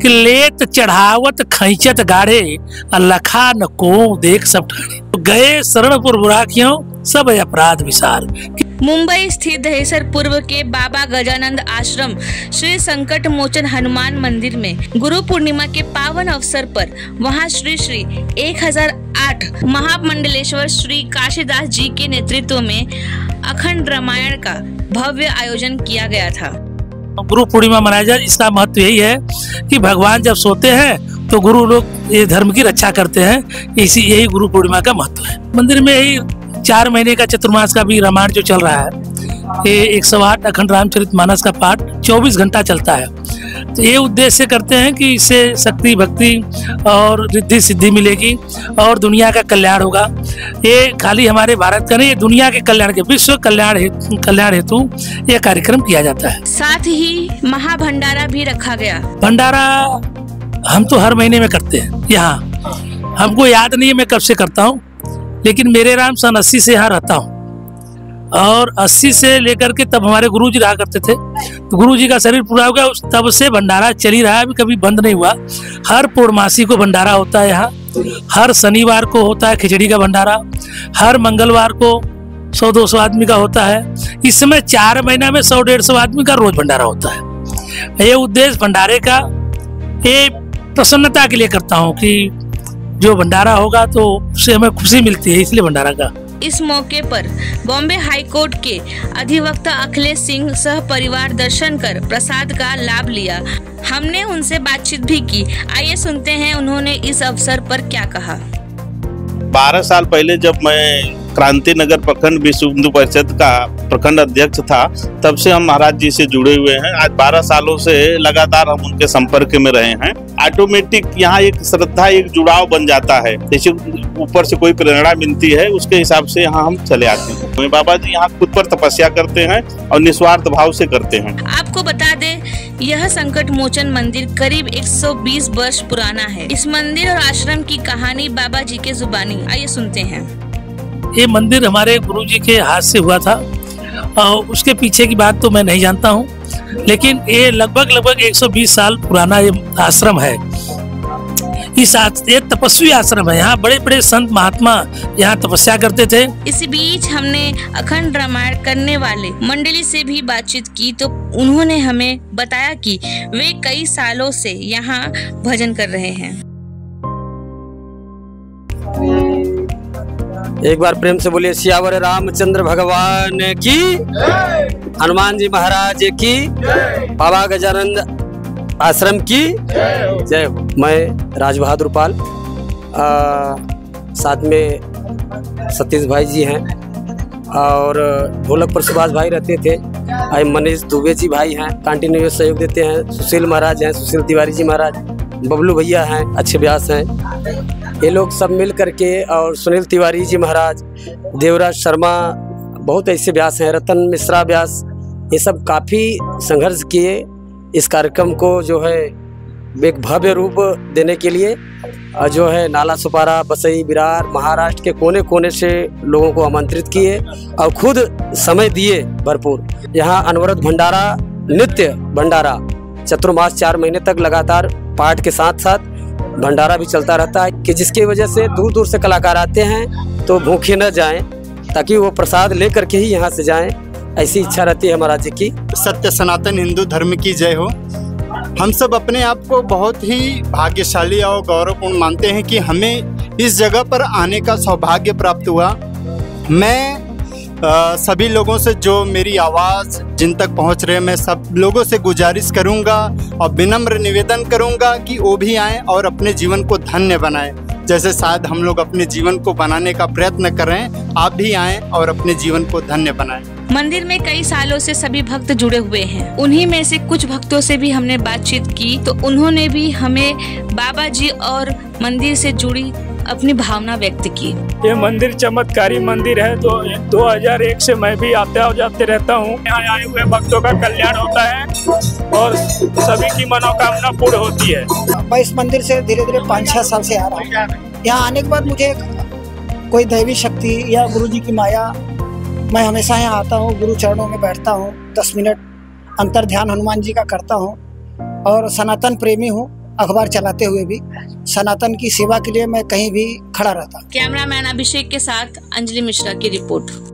कि लेत चढ़ावत खैचत गाढ़े लखा न को देख सब ठाणे। गए शरणपुर बुराकियों सब अपराध विसार। मुंबई स्थित दहेसर पूर्व के बाबा गजानंद आश्रम श्री संकट मोचन हनुमान मंदिर में गुरु पूर्णिमा के पावन अवसर पर वहां श्री 1008 महामंडलेश्वर श्री काशीदास जी के नेतृत्व में अखंड रामायण का भव्य आयोजन किया गया था। गुरु पूर्णिमा मनाया जाए, इसका महत्व यही है कि भगवान जब सोते हैं तो गुरु लोग ये धर्म की रक्षा करते हैं। यही गुरु पूर्णिमा का महत्व है। मंदिर में यही 4 महीने का चतुर्मास का भी रामायण जो चल रहा है, ये 108 अखंड रामचरितमानस का पाठ 24 घंटा चलता है। तो ये उद्देश्य करते हैं कि इससे शक्ति भक्ति और रिद्धि सिद्धि मिलेगी और दुनिया का कल्याण होगा। ये खाली हमारे भारत का नहीं, ये दुनिया के कल्याण के विश्व कल्याण हेतु ये कार्यक्रम किया जाता है। साथ ही महाभंडारा भी रखा गया। भंडारा हम तो हर महीने में करते हैं यहाँ। हमको याद नहीं है मैं कब से करता हूँ, लेकिन मेरे राम सन 80 से यहाँ रहता हूँ और 80 से लेकर के तब हमारे गुरुजी रहा करते थे। तो गुरुजी का शरीर पूरा हो गया, तब से भंडारा चल ही रहा है, अभी कभी बंद नहीं हुआ। हर पूर्णमासी को भंडारा होता है यहाँ, हर शनिवार को होता है खिचड़ी का भंडारा, हर मंगलवार को 100-200 आदमी का होता है। इस समय 4 महीना में 100-150 आदमी का रोज भंडारा होता है। ये उद्देश्य भंडारे का ये प्रसन्नता के लिए करता हूँ कि जो भंडारा होगा तो उससे हमें खुशी मिलती है, इसलिए भंडारा का। इस मौके पर बॉम्बे हाई कोर्ट के अधिवक्ता अखिलेश सिंह सह परिवार दर्शन कर प्रसाद का लाभ लिया। हमने उनसे बातचीत भी की। आइए सुनते हैं उन्होंने इस अवसर पर क्या कहा। 12 साल पहले जब मैं क्रांति नगर प्रखंड विश्व हिंदू परिषद का प्रखंड अध्यक्ष था, तब से हम महाराज जी से जुड़े हुए हैं। आज 12 सालों से लगातार हम उनके संपर्क में रहे हैं। ऑटोमेटिक यहाँ एक श्रद्धा, एक जुड़ाव बन जाता है। जैसे ऊपर से कोई प्रेरणा मिलती है, उसके हिसाब से यहाँ हम चले आते हैं। बाबा जी यहाँ खुद पर तपस्या करते हैं और निस्वार्थ भाव से करते हैं। आपको बता दें, यह संकट मोचन मंदिर करीब 120 वर्ष पुराना है। इस मंदिर और आश्रम की कहानी बाबा जी के जुबानी। आइए सुनते हैं। ये मंदिर हमारे गुरुजी के हाथ से हुआ था और उसके पीछे की बात तो मैं नहीं जानता हूँ, लेकिन ये लगभग 120 साल पुराना ये आश्रम है। ये तपस्वी आश्रम है। यहाँ बड़े बड़े संत महात्मा यहाँ तपस्या करते थे। इस बीच हमने अखंड रामायण करने वाले मंडली से भी बातचीत की, तो उन्होंने हमें बताया कि वे कई सालों से यहाँ भजन कर रहे हैं। एक बार प्रेम से बोलिए सियावर रामचंद्र भगवान की, हनुमान जी महाराज की, बाबा गजानंद आश्रम की जय हो। मैं राज बहादुर पाल, साथ में सतीश भाई जी हैं और ढोलक पर सुभाष भाई रहते थे। मनीष दुबे जी भाई हैं, कंटिन्यूस सहयोग देते हैं। सुशील महाराज हैं, सुशील तिवारी जी महाराज, बबलू भैया हैं, अच्छे व्यास हैं। ये लोग सब मिल करके, और सुनील तिवारी जी महाराज, देवराज शर्मा, बहुत ऐसे व्यास हैं, रतन मिश्रा व्यास, ये सब काफ़ी संघर्ष किए इस कार्यक्रम को जो है एक भव्य रूप देने के लिए। जो है नाला सुपारा, बसई, विरार, महाराष्ट्र के कोने कोने से लोगों को आमंत्रित किए और खुद समय दिए भरपूर। यहाँ अनवरत भंडारा, नित्य भंडारा, चतुर्मास 4 महीने तक लगातार पाठ के साथ साथ भंडारा भी चलता रहता है, कि जिसकी वजह से दूर दूर से कलाकार आते हैं तो भूखे न जाएं, ताकि वो प्रसाद लेकर के ही यहाँ से जाएं। ऐसी इच्छा रहती है महाराज जी की। सत्य सनातन हिंदू धर्म की जय हो। हम सब अपने आप को बहुत ही भाग्यशाली और गौरवपूर्ण मानते हैं कि हमें इस जगह पर आने का सौभाग्य प्राप्त हुआ। मैं सभी लोगों से, जो मेरी आवाज़ जिन तक पहुंच रहे हैं, मैं सब लोगों से गुजारिश करूंगा और विनम्र निवेदन करूंगा कि वो भी आएँ और अपने जीवन को धन्य बनाएं। जैसे शायद हम लोग अपने जीवन को बनाने का प्रयत्न कर रहे हैं, आप भी आएँ और अपने जीवन को धन्य बनाएं। मंदिर में कई सालों से सभी भक्त जुड़े हुए हैं। उन्हीं में से कुछ भक्तों से भी हमने बातचीत की, तो उन्होंने भी हमें बाबा जी और मंदिर से जुड़ी अपनी भावना व्यक्त की। ये मंदिर चमत्कारी मंदिर है। तो 2001 से मैं भी आते जाते रहता हूँ। यहाँ आए हुए भक्तों का कल्याण होता है और सभी की मनोकामना पूर्ण होती है। मैं इस मंदिर से धीरे धीरे 5-6 साल से आ रहा हूँ। यहाँ आने के बाद मुझे कोई दैवी शक्ति या गुरु जी की माया, मैं हमेशा यहाँ आता हूँ, गुरु चरणों में बैठता हूँ, 10 मिनट अंतर ध्यान हनुमान जी का करता हूँ और सनातन प्रेमी हूँ। अखबार चलाते हुए भी सनातन की सेवा के लिए मैं कहीं भी खड़ा रहता। कैमरामैन अभिषेक के साथ अंजलि मिश्रा की रिपोर्ट।